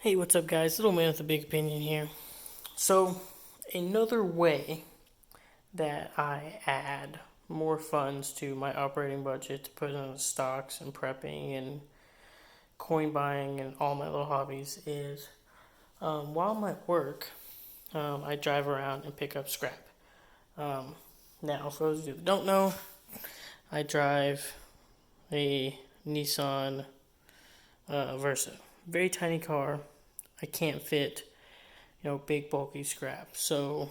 Hey, what's up, guys? Little man with a big opinion here. So, another way that I add more funds to my operating budget to put into stocks and prepping and coin buying and all my little hobbies is while I'm at work, I drive around and pick up scrap. Now, for those of you that don't know, I drive a Nissan Versa. Very tiny car. I can't fit, big bulky scrap. So,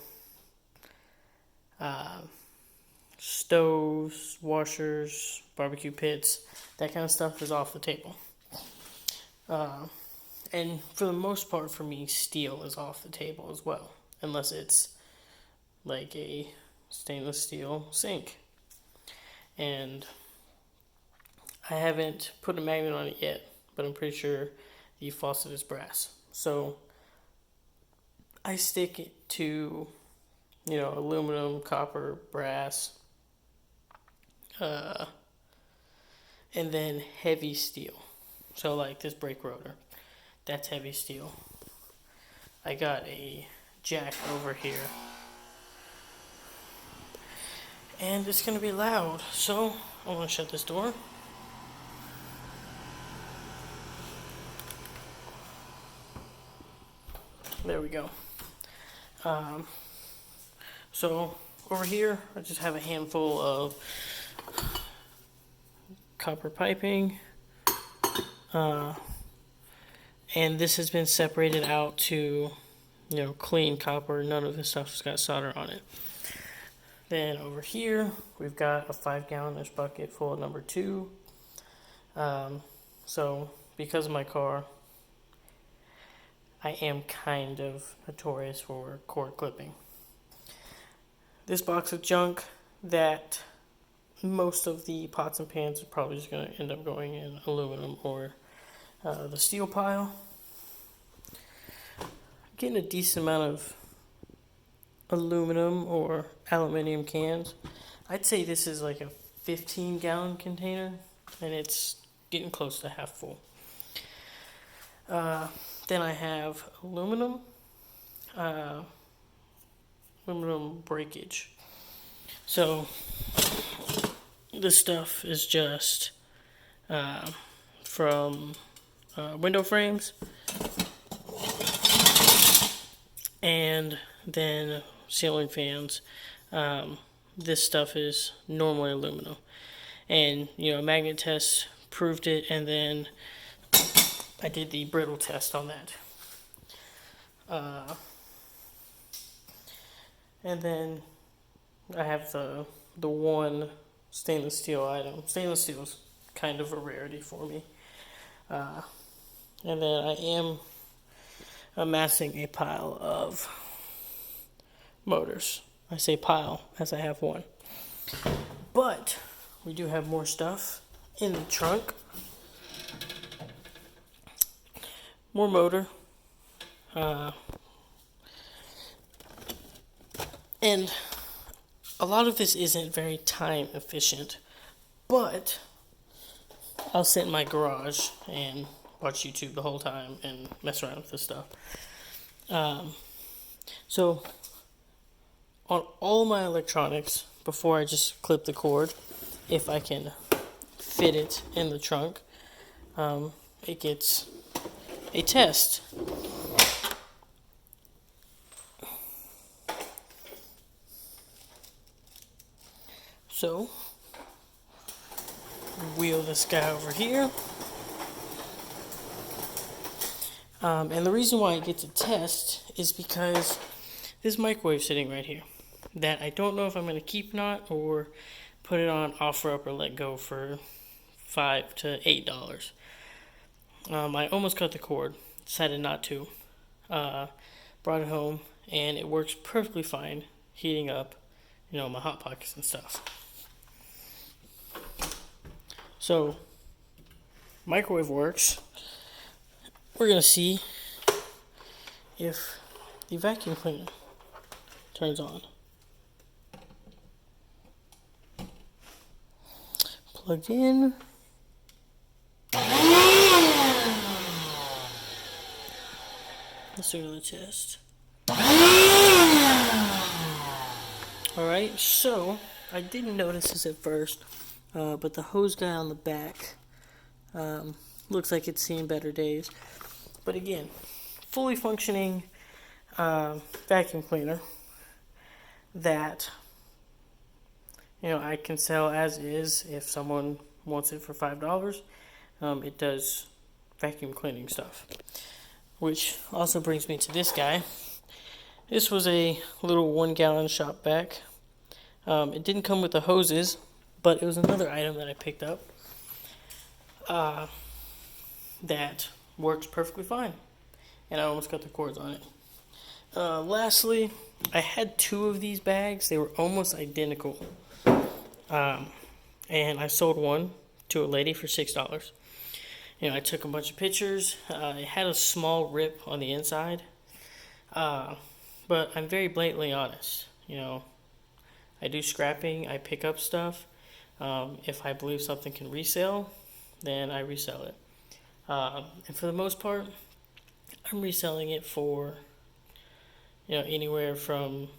stoves, washers, barbecue pits, that kind of stuff is off the table. And for the most part, for me, steel is off the table as well, unless it's like a stainless steel sink. And I haven't put a magnet on it yet, but I'm pretty sure the faucet is brass. So I stick it to, aluminum, copper, brass, and then heavy steel. So like this brake rotor, that's heavy steel. I got a jack over here, and it's gonna be loud. So I'm gonna shut this door. There we go. So over here, I just have a handful of copper piping, and this has been separated out to, clean copper. None of this stuff's got solder on it. Then over here, we've got a 5-gallon-ish bucket full of number 2. So because of my car, I am kind of notorious for cord clipping. This box of junk that most of the pots and pans are probably just going to end up going in aluminum or the steel pile. Getting a decent amount of aluminum or aluminium cans. I'd say this is like a 15-gallon container, and it's getting close to half full. Then I have aluminum breakage. So this stuff is just from window frames, and then ceiling fans. This stuff is normally aluminum, and a magnet test proved it, and then I did the brittle test on that. And then I have the one stainless steel item. Stainless steel is kind of a rarity for me. And then I am amassing a pile of motors. I say pile as I have one. But we do have more stuff in the trunk. More motor. And a lot of this isn't very time efficient, but I'll sit in my garage and watch YouTube the whole time and mess around with this stuff. So on all my electronics, before I just clip the cord, if I can fit it in the trunk, it gets a test. So, wheel this guy over here. And the reason why it gets a test is because this microwave sitting right here, that I don't know if I'm going to keep or not, or put it on offer up or let go for $5 to $8. I almost cut the cord, decided not to. Brought it home, and it works perfectly fine, heating up, my Hot Pockets and stuff. So, microwave works. We're going to see if the vacuum cleaner turns on. Plug in. Let's do another test. Alright, so I didn't notice this at first, but the hose guy on the back looks like it's seen better days. But again, fully functioning vacuum cleaner that I can sell as is if someone wants it for $5. It does vacuum cleaning stuff. Which also brings me to this guy. This was a little 1-gallon shop vac. It didn't come with the hoses, but it was another item that I picked up that works perfectly fine. And I almost got the cords on it. Lastly, I had 2 of these bags. They were almost identical. And I sold one to a lady for $6. I took a bunch of pictures. It had a small rip on the inside. But I'm very blatantly honest. I do scrapping. I pick up stuff. If I believe something can resell, then I resell it. And for the most part, I'm reselling it for anywhere from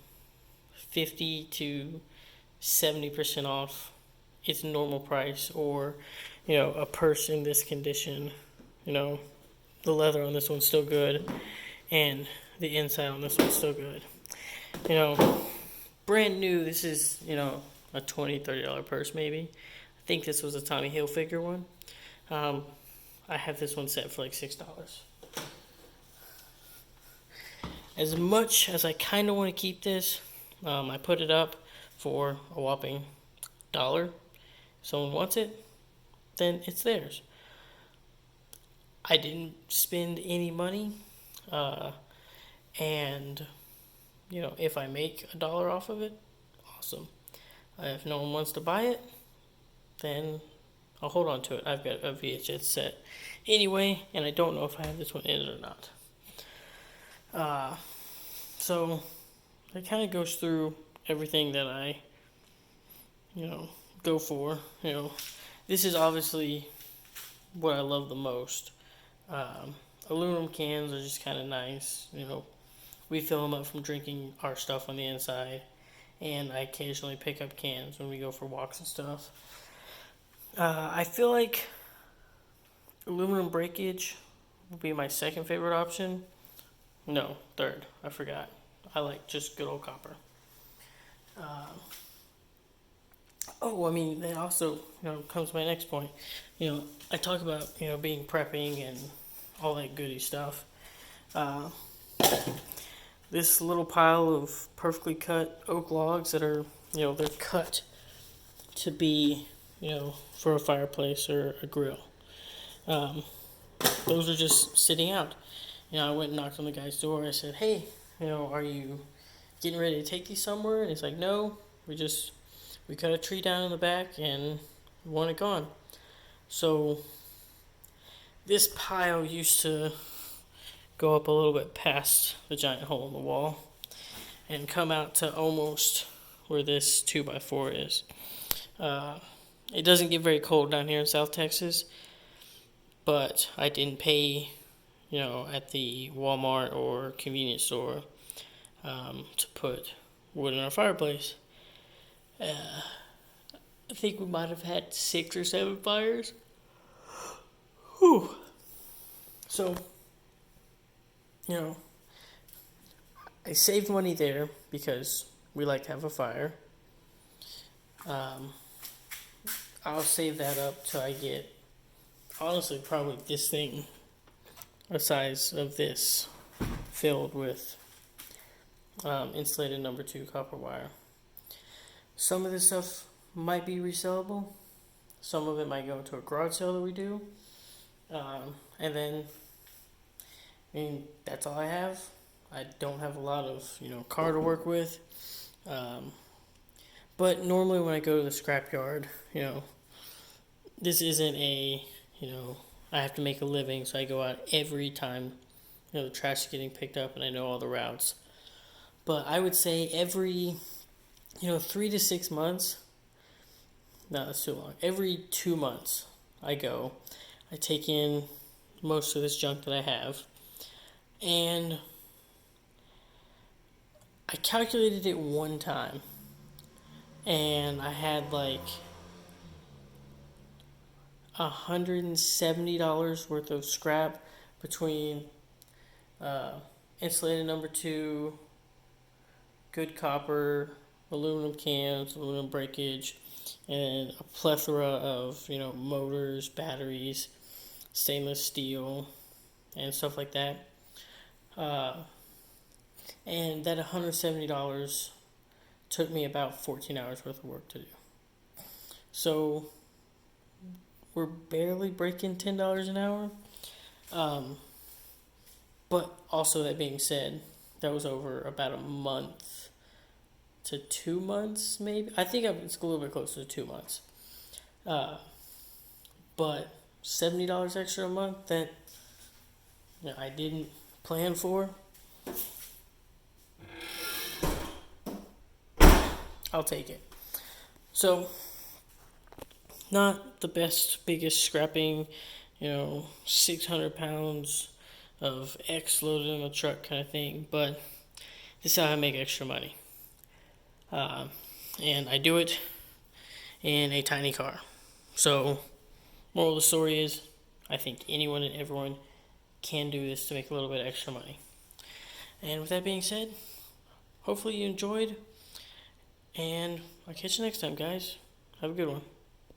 50 to 70% off its normal price, or a purse in this condition. The leather on this one's still good, and the inside on this one's still good. Brand new, this is a $20-$30 purse maybe. I think this was a Tommy Hilfiger one. I have this one set for like $6. As much as I kind of want to keep this, I put it up for a whopping $1. If someone wants it, then it's theirs. I didn't spend any money, and if I make $1 off of it, awesome. If no one wants to buy it, then I'll hold on to it. I've got a VHS set anyway, and I don't know if I have this one in it or not. So it kind of goes through everything that I, go for. This is obviously what I love the most. Aluminum cans are just kind of nice. We fill them up from drinking our stuff on the inside, and I occasionally pick up cans when we go for walks and stuff. I feel like aluminum breakage would be my second favorite option. No, third. I forgot. I like just good old copper. That also, comes to my next point. I talk about, being prepping and all that goody stuff. This little pile of perfectly cut oak logs that are, they're cut to be, for a fireplace or a grill. Those are just sitting out. I went and knocked on the guy's door. I said, hey, are you getting ready to take these somewhere? And he's like, no, we cut a tree down in the back and we want it gone. So this pile used to go up a little bit past the giant hole in the wall and come out to almost where this 2x4 is. It doesn't get very cold down here in South Texas, but I didn't pay at the Walmart or convenience store to put wood in our fireplace. I think we might have had 6 or 7 fires. Whew. So, I saved money there because we like to have a fire. I'll save that up till I get, honestly, probably this thing, a size of this, filled with insulated number 2 copper wire. Some of this stuff might be resellable. Some of it might go into a garage sale that we do. And then, that's all I have. I don't have a lot of, car to work with. But normally when I go to the scrapyard, this isn't a, I have to make a living, so I go out every time, the trash is getting picked up and I know all the routes. But I would say every, 3 to 6 months, no, that's too long. Every 2 months I go, I take in most of this junk that I have, and I calculated it one time, and I had like $170 worth of scrap between insulated number two, good copper, aluminum cans, aluminum breakage, and a plethora of motors, batteries, stainless steel, and stuff like that. Uh, and that $170 took me about 14 hours worth of work to do. So we're barely breaking $10 an hour. But also, that being said, that was over about a month to 2 months, maybe. I think it's a little bit closer to 2 months. But $70 extra a month that I didn't plan for, I'll take it. So, not the best, biggest scrapping, 600 pounds of X loaded in a truck kind of thing, but this is how I make extra money. And I do it in a tiny car. So, moral of the story is, I think anyone and everyone can do this to make a little bit of extra money. And with that being said, hopefully you enjoyed, and I'll catch you next time, guys. Have a good one.